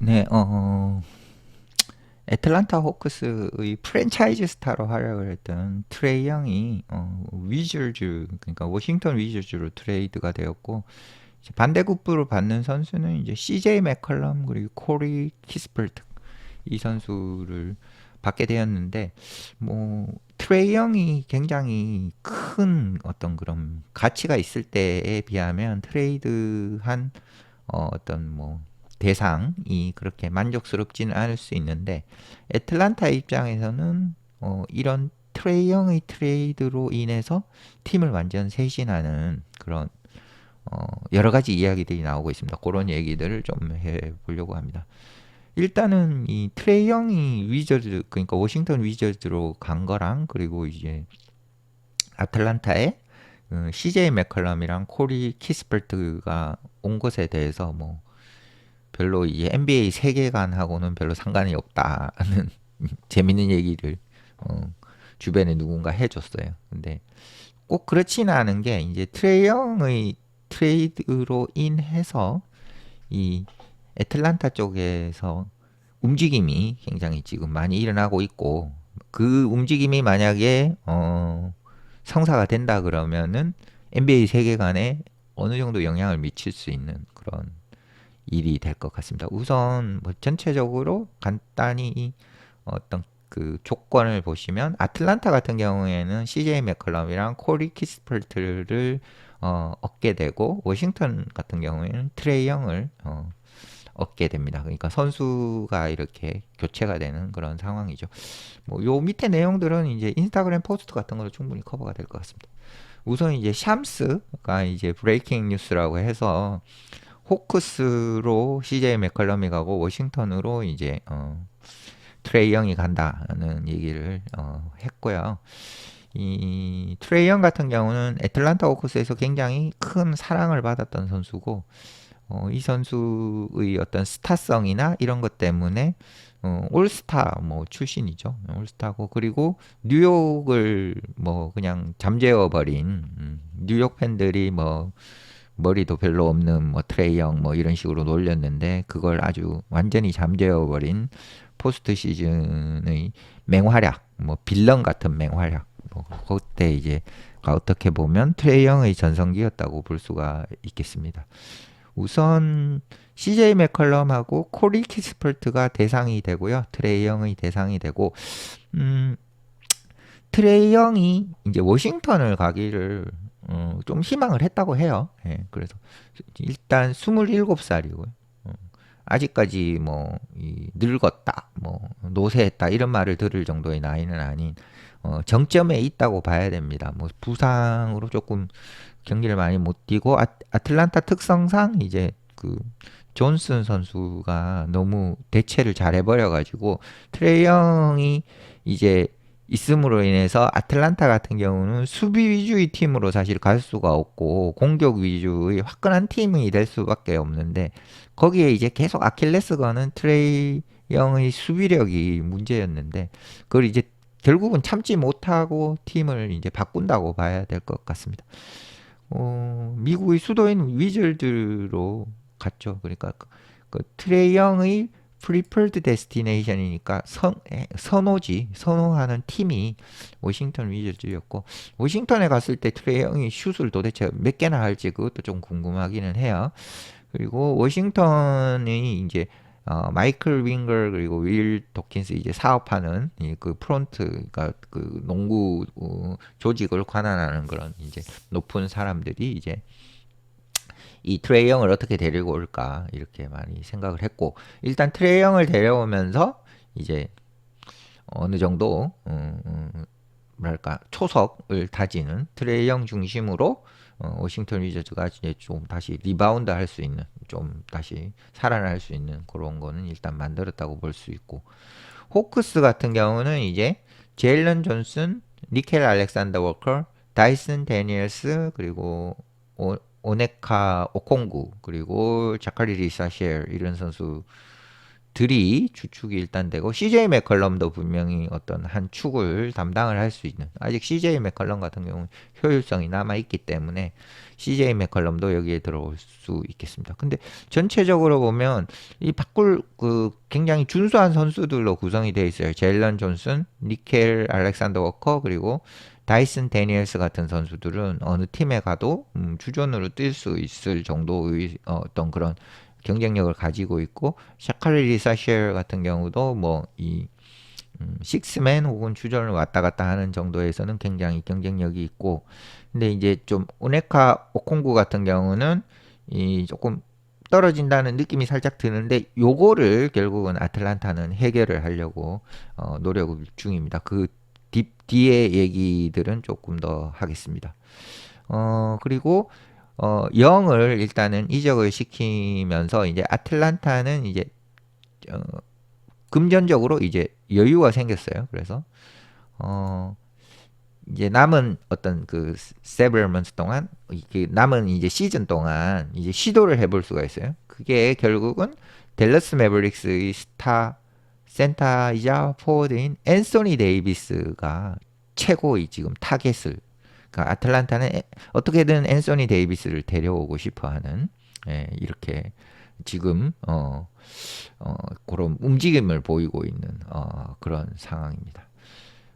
네, 애틀란타 호크스의 프랜차이즈 스타로 활약을 했던 트레이 영이 위저즈, 그러니까 워싱턴 위저즈로 트레이드가 되었고, 이제 반대급부로 받는 선수는 이제 CJ 맥컬럼 그리고 코리 키스퍼트 이 선수를 받게 되었는데, 뭐 트레이 영이 굉장히 큰 어떤 그런 가치가 있을 때에 비하면 트레이드한 어떤 뭐 대상이 그렇게 만족스럽지는 않을 수 있는데, 애틀란타 입장에서는 이런 트레이 영의 트레이드로 인해서 팀을 완전 쇄신하는 그런 여러 가지 이야기들이 나오고 있습니다. 그런 얘기들을 좀 해보려고 합니다. 일단은 이 트레이 영이 위저즈, 그러니까 워싱턴 위저즈로 간 거랑, 그리고 이제 아틀란타에 CJ 맥컬럼이랑 코리 키스퍼트가 온 것에 대해서 뭐 별로 이 NBA 세계관하고는 별로 상관이 없다는 재밌는 얘기를 어, 주변에 누군가 해줬어요. 근데 꼭 그렇지는 않은 게, 이제 트레이 영의 트레이드로 인해서 이 애틀란타 쪽에서 움직임이 굉장히 지금 많이 일어나고 있고, 그 움직임이 만약에 성사가 된다 그러면은 NBA 세계관에 어느 정도 영향을 미칠 수 있는 그런 일이 될 것 같습니다. 우선 뭐 전체적으로 간단히 어떤 그 조건을 보시면, 아틀란타 같은 경우에는 CJ 맥컬럼이랑 코리 키스퍼트를 얻게 되고, 워싱턴 같은 경우에는 트레이 영을 얻게 됩니다. 그러니까 선수가 이렇게 교체가 되는 그런 상황이죠. 뭐 요 밑에 내용들은 이제 인스타그램 포스트 같은 걸로 충분히 커버가 될 것 같습니다. 우선 이제 샴스가 이제 브레이킹 뉴스라고 해서 호크스로 CJ 맥컬럼이 가고 워싱턴으로 이제 트레이 영이 간다는 얘기를 했고요. 이 트레이 영 같은 경우는 애틀란타 호크스에서 굉장히 큰 사랑을 받았던 선수고, 이 선수의 어떤 스타성이나 이런 것 때문에 올스타 뭐 출신이죠. 올스타고, 그리고 뉴욕을 뭐 그냥 잠재워 버린 뉴욕 팬들이 뭐 머리도 별로 없는 뭐 트레이 영뭐 이런 식으로 놀렸는데, 그걸 아주 완전히 잠재워 버린 포스트 시즌의 맹활약, 뭐 빌런 같은 맹활약, 뭐 그때 이제 어떻게 보면 트레이 영의 전성기였다고 볼 수가 있겠습니다. 우선 CJ 맥컬럼하고 코리 키스퍼트가 대상이 되고요. 트레이 영의 대상이 되고, 음, 트레이 영이 이제 워싱턴을 가기를 좀 희망을 했다고 해요. 예, 그래서 일단 27살이고요. 아직까지 뭐 늙었다, 뭐 노쇠했다 이런 말을 들을 정도의 나이는 아닌 정점에 있다고 봐야 됩니다. 뭐 부상으로 조금 경기를 많이 못 뛰고, 아틀란타 특성상 이제 그 존슨 선수가 너무 대체를 잘 해버려가지고 트레이 영이 이제 있음으로 인해서 아틀란타 같은 경우는 수비 위주의 팀으로 사실 갈 수가 없고 공격 위주의 화끈한 팀이 될 수밖에 없는데, 거기에 이제 계속 아킬레스건은 트레이 영의 수비력이 문제였는데, 그걸 이제 결국은 참지 못하고 팀을 이제 바꾼다고 봐야 될 것 같습니다. 미국의 수도인 위즐드로 갔죠. 그러니까 그 트레이 영의 프리퍼드 데스티네이션이니까 선호지, 선호하는 팀이 워싱턴 위즐즈였고, 워싱턴에 갔을 때 트레이 영이 슛을 도대체 몇 개나 할지 그것도 좀 궁금하기는 해요. 그리고 워싱턴이 이제 마이클 윙거 그리고 윌 도킨스 이제 사업하는 그 프론트, 그러니까 그 농구 조직을 관할하는 그런 이제 높은 사람들이 이제 이 트레이 영을 어떻게 데리고 올까 이렇게 많이 생각을 했고, 일단 트레이 영을 데려오면서 이제 어느 정도 뭐랄까 초석을 다지는 트레이 영 중심으로 워싱턴 위저즈가 이제 좀 다시 리바운드 할 수 있는, 좀 다시 살아날 수 있는 그런 거는 일단 만들었다고 볼 수 있고, 호크스 같은 경우는 이제 제일런 존슨, 니켈 알렉산더 워커, 다이슨 데니엘스, 그리고 오네카 오콩구, 그리고 자카리 리사쉘 이런 선수 들이 주축이 일단 되고 CJ 맥컬럼도 분명히 어떤 한 축을 담당을 할 수 있는 아직 CJ 맥컬럼 같은 경우는 효율성이 남아 있기 때문에 CJ 맥컬럼도 여기에 들어올 수 있겠습니다. 근데 전체적으로 보면 이 바꿀 그 굉장히 준수한 선수들로 구성이 되어 있어요. 제일런 존슨, 니켈 알렉산더 워커 그리고 다이슨 데니엘스 같은 선수들은 어느 팀에 가도 주전으로 뛸 수 있을 정도의 어떤 그런 경쟁력을 가지고 있고 샤칼리 리사쉘 같은 경우도 뭐이 식스맨 혹은 주전을 왔다 갔다 하는 정도에서는 굉장히 경쟁력이 있고 근데 이제 좀 오네카 오콩구 같은 경우는 이 조금 떨어진다는 느낌이 살짝 드는데 요거를 결국은 아틀란타는 해결을 하려고 노력 중입니다. 그 뒤에 얘기들은 조금 더 하겠습니다. 그리고 영을 일단은 이적을 시키면서 이제 아틀란타는 이제 어, 금전적으로 이제 여유가 생겼어요. 그래서 어 이제 남은 어떤 그 세브먼스 동안 이게 남은 이제 시즌 동안 이제 시도를 해볼 수가 있어요. 그게 결국은 댈러스 매버릭스의 스타 센터이자 포워드인 앤소니 데이비스가 최고의 지금 타겟을 그러니까 아틀란타는 어떻게든 앤소니 데이비스를 데려오고 싶어하는 이렇게 지금 그런 움직임을 보이고 있는 그런 상황입니다.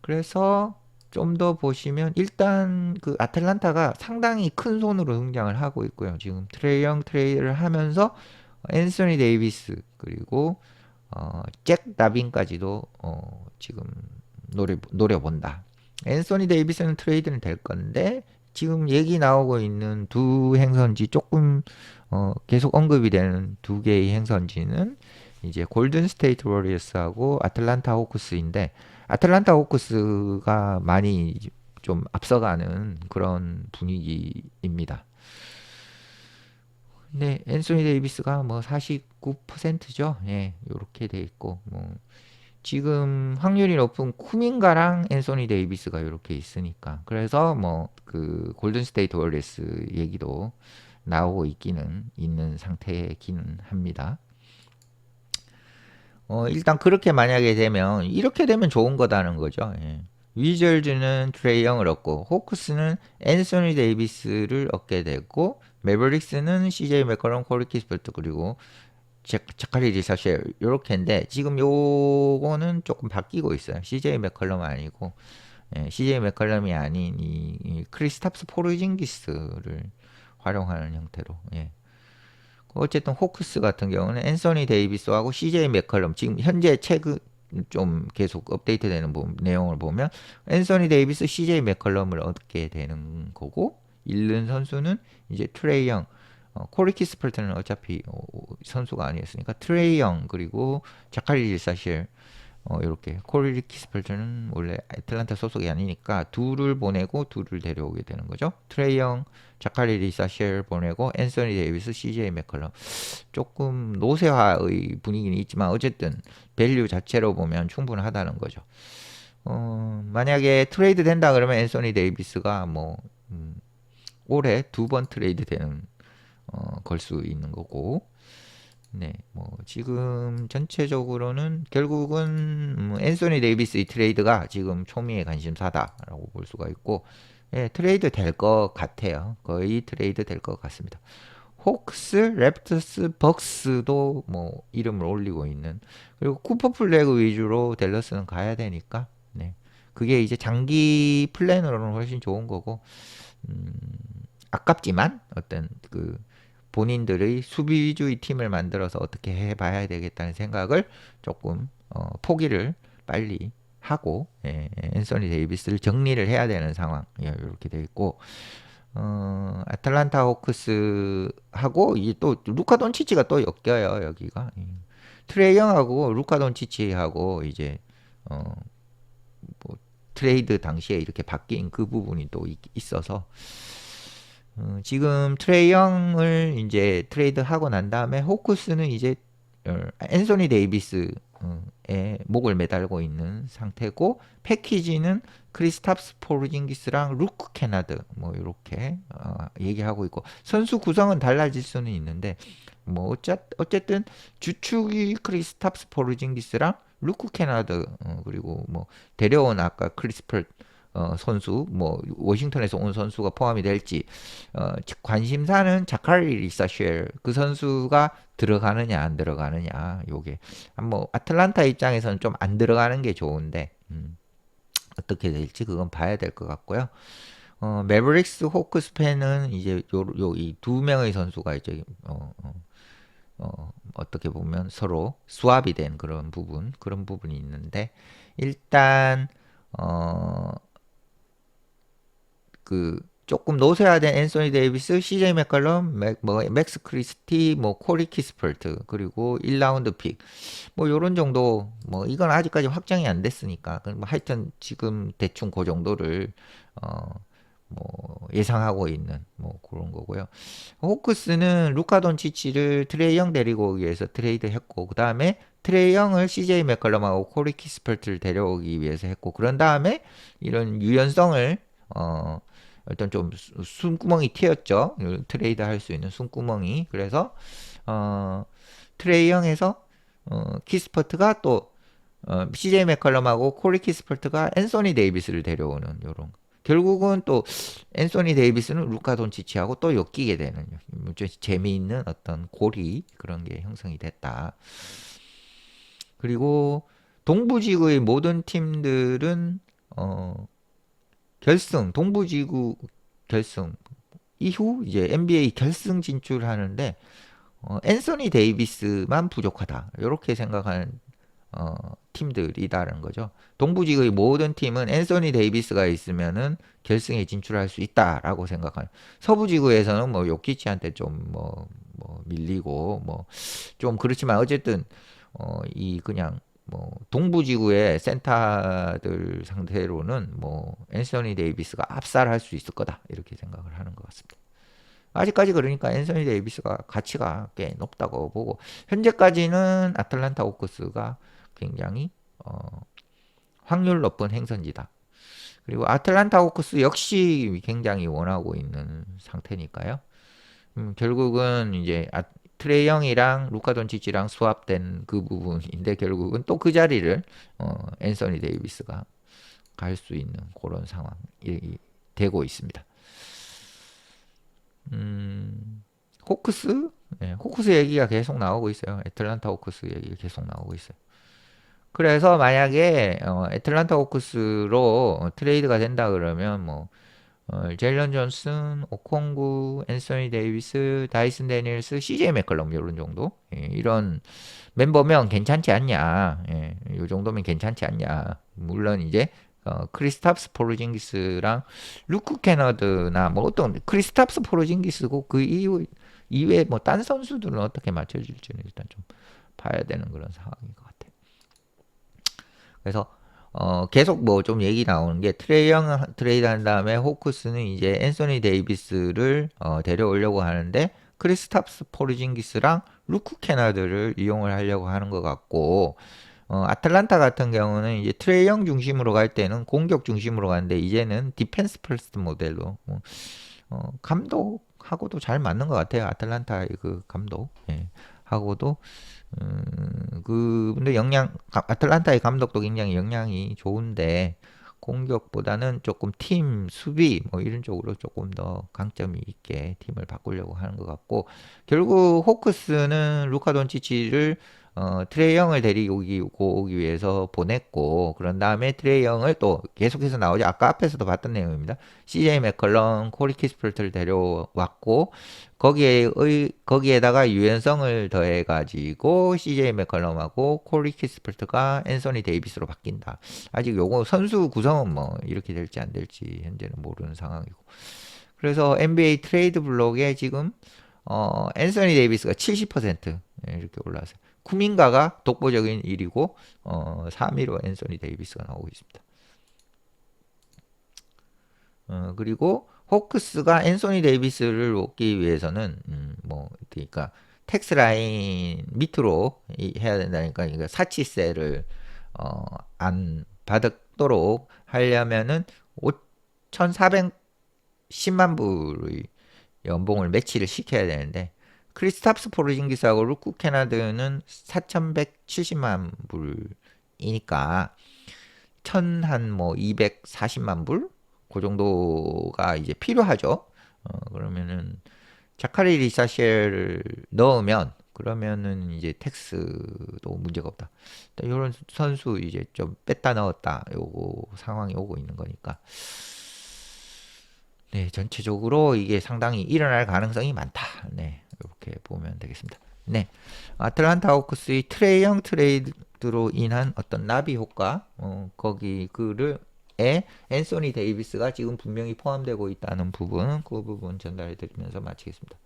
그래서 좀 더 보시면 일단 그 아틀란타가 상당히 큰 손으로 등장을 하고 있고요. 지금 트레이 영 트레이드를 하면서 앤소니 데이비스 그리고 잭 다빈까지도 지금 노려본다. 앤소니 데이비스는 트레이드는 될 건데 지금 얘기 나오고 있는 두 행선지 조금 계속 언급이 되는 두 개의 행선지는 이제 골든 스테이트 워리어스하고 아틀란타 호크스인데 아틀란타 호크스가 많이 좀 앞서가는 그런 분위기입니다. 근데 앤소니 데이비스가 뭐 49%죠. 예, 요렇게 돼 있고 뭐 지금 확률이 높은 쿠민가랑 앤소니 데이비스가 이렇게 있으니까 그래서 뭐 그 골든 스테이트 워리어스 얘기도 나오고 있기는 있는 상태이기는 합니다. 일단 그렇게 만약에 되면 이렇게 되면 좋은 거다는 거죠. 예. 위저즈는 트레이 영을 얻고 호크스는 앤소니 데이비스를 얻게 되고 매버릭스는 CJ 맥컬럼, 코리 키스퍼트 그리고 자카리 리사쉘 요렇게인데 지금 요거는 조금 바뀌고 있어요. CJ 맥컬럼 아니고 CJ 맥컬럼이 아닌 이 크리스탑스 포르징기스를 활용하는 형태로 어쨌든 호크스 같은 경우는 앤서니 데이비스하고 CJ 맥컬럼 지금 현재 최근 좀 계속 업데이트되는 내용을 보면 앤서니 데이비스, CJ 맥컬럼을 얻게 되는 거고 잃는 선수는 이제 트레이 영, 코리 키스펄트는 어차피 선수가 아니었으니까 트레이 영 그리고 자카리 일사실 이렇게 코리 키스펄트는 원래 애틀란타 소속이 아니니까 둘을 보내고 둘을 데려오게 되는 거죠. 트레이 영, 자카리 리사쉘 보내고 앤서니 데이비스, CJ 맥컬럼 조금 노쇠화의 분위기는 있지만 어쨌든 밸류 자체로 보면 충분하다는 거죠. 만약에 트레이드 된다 그러면 앤서니 데이비스가 뭐 올해 2번 트레이드 되는 걸 수 있는 거고 네, 뭐 지금 전체적으로는 결국은 앤소니 데이비스 이 트레이드가 지금 초미의 관심사다라고 볼 수가 있고 트레이드 될 것 같아요. 거의 트레이드 될 것 같습니다. 호크스, 랩터스, 벅스도 뭐 이름을 올리고 있는 그리고 쿠퍼 플래그 위주로 댈러스는 가야 되니까 네. 그게 이제 장기 플랜으로는 훨씬 좋은 거고 아깝지만 어떤 그 본인들의 수비 위주의 팀을 만들어서 어떻게 해봐야 되겠다는 생각을 조금 포기를 빨리 하고 앤서니 데이비스를 정리를 해야 되는 상황 이렇게 되어 있고 아틀란타 호크스하고 이 또 루카 돈치치가 또 엮여요 여기가 트레이 영하고 루카 돈치치하고 이제 뭐 트레이드 당시에 이렇게 바뀐 그 부분이 또 있어서 지금 트레이 영을 이제 트레이드 하고 난 다음에 호크스는 이제 앤소니 데이비스의 목을 매달고 있는 상태고 패키지는 크리스탑스 포르징기스랑 루크 케나드 뭐 이렇게 얘기하고 있고 선수 구성은 달라질 수는 있는데 뭐 어쨌든 주축이 크리스탑스 포르징기스랑 루크 케나드 그리고 뭐 데려온 아까 크리스펄 선수 뭐 워싱턴에서 온 선수가 포함이 될지 관심사는 자카리 리사쉘 그 선수가 들어가느냐 안 들어가느냐 요게 뭐 아틀란타 입장에서는 좀 안 들어가는 게 좋은데 어떻게 될지 그건 봐야 될 것 같고요. 매버릭스 호크스 팬은 이제 이 두 명의 선수가 이제 어떻게 보면 서로 수합이 된 그런 부분이 있는데 일단 어, 그 조금 노쇠화된 앤소니 데이비스, CJ 맥컬럼, 맥스 크리스티, 뭐 코리 키스퍼트 그리고 1라운드 픽 뭐 요런 정도 뭐 이건 아직까지 확정이 안 됐으니까 뭐 하여튼 지금 대충 그 정도를 어, 뭐 예상하고 있는 뭐 그런 거고요. 호크스는 루카 돈치치를 트레이 영 데리고 오기 위해서 트레이드 했고 그 다음에 트레이 영을 CJ 맥컬럼하고 코리 키스퍼트를 데려오기 위해서 했고 그런 다음에 이런 유연성을 일단 좀 숨구멍이 튀었죠. 트레이드 할 수 있는 숨구멍이. 그래서 어, 트레이 영에서 키스퍼트가 또 CJ 맥컬럼하고 코리 키스퍼트가 앤소니 데이비스를 데려오는 요런 결국은 또 앤소니 데이비스는 루카 돈치치하고 또 엮이게 되는 좀 재미있는 어떤 고리 그런 게 형성이 됐다. 그리고 동부지구의 모든 팀들은 동부지구 결승 이후 이제 NBA 결승 진출하는데 앤서니 데이비스만 부족하다. 이렇게 생각하는 팀들이다라는 거죠. 동부지구의 모든 팀은 앤서니 데이비스가 있으면은 결승에 진출할 수 있다라고 생각하는. 서부지구에서는 뭐 요키치한테 좀 뭐 밀리고 뭐 좀 그렇지만 어쨌든 이 그냥 뭐 동부지구의 센터들 상대로는 뭐 앤서니 데이비스가 압살할 수 있을 거다 이렇게 생각을 하는 것 같습니다. 아직까지 그러니까 앤서니 데이비스가 가치가 꽤 높다고 보고 현재까지는 아틀란타 호크스가 굉장히 확률 높은 행선지다. 그리고 아틀란타 호크스 역시 굉장히 원하고 있는 상태니까요. 결국은 이제 트레이 영이랑 루카 돈치치랑 수합된 그 부분인데 결국은 또 그 자리를 앤서니 데이비스가 갈 수 있는 그런 상황이 되고 있습니다. 호크스? 네, 호크스 얘기가 계속 나오고 있어요. 애틀란타 호크스 얘기가 계속 나오고 있어요. 그래서 만약에 애틀란타 호크스로 트레이드가 된다 그러면 뭐 제일런 존슨, 오콩구, 앤서니 데이비스, 다이슨 데니엘스, CJ 맥컬럼 이런 정도 이런 멤버면 괜찮지 않냐? 이 정도면 괜찮지 않냐? 물론 이제 크리스탑스 포르징기스랑 루크 캐너드나 뭐 어떤 크리스탑스 포르징기스고 그 이외에 뭐 딴 선수들은 어떻게 맞춰줄지는 일단 좀 봐야 되는 그런 상황인 것 같아요. 그래서 계속 뭐 좀 얘기 나오는 게 트레이 영 트레이드 한 다음에 호크스는 이제 앤소니 데이비스를 데려오려고 하는데 크리스탑스 포르징기스랑 루크 캐나드를 이용을 하려고 하는 것 같고 아틀란타 같은 경우는 이제 트레이 영 중심으로 갈 때는 공격 중심으로 가는데 이제는 디펜스 퍼스트 모델로 감독하고도 잘 맞는 것 같아요. 아틀란타의 그 감독 하고도 근데 아틀란타의 감독도 굉장히 역량이 좋은데 공격보다는 조금 팀 수비 뭐 이런 쪽으로 조금 더 강점이 있게 팀을 바꾸려고 하는 것 같고 결국 호크스는 루카 돈치치를 트레이 영을 데리고 오기 위해서 보냈고 그런 다음에 트레이 영을 또 계속해서 나오죠. 아까 앞에서도 봤던 내용입니다. CJ 맥컬럼, 코리 키스플트를 데려왔고 거기에다가 유연성을 더해가지고 CJ 맥컬럼하고 코리 키스플트가 앤서니 데이비스로 바뀐다. 아직 요거 선수 구성은 뭐 이렇게 될지 안 될지 현재는 모르는 상황이고. 그래서 NBA 트레이드 블록에 지금 앤서니 데이비스가 70% 이렇게 올라왔어요. 쿠민가가 독보적인 1위고 3위로 앤서니 데이비스가 나오고 있습니다. 그리고 호크스가 앤소니 데이비스를 얻기 위해서는 뭐 그러니까 텍스 라인 밑으로 해야 된다니까 그러니까 사치세를 안 받도록 하려면은 5,410만 불의 연봉을 매치를 시켜야 되는데 크리스탑스 포르징기스하고 루크 케나드는 4,170만 불이니까 한 뭐 240만 불? 그 정도가 이제 필요하죠. 그러면은 자카리 리사시엘을 넣으면 그러면은 이제 텍스도 문제가 없다. 이런 선수 이제 좀 뺐다 넣었다 요거 상황이 오고 있는 거니까. 네, 전체적으로 이게 상당히 일어날 가능성이 많다. 네, 이렇게 보면 되겠습니다. 네, 아틀란타 호크스의 트레이 영 트레이드로 인한 어떤 나비 효과, 거기 에 앤소니 데이비스가 지금 분명히 포함되고 있다는 부분, 그 부분 전달해 드리면서 마치겠습니다.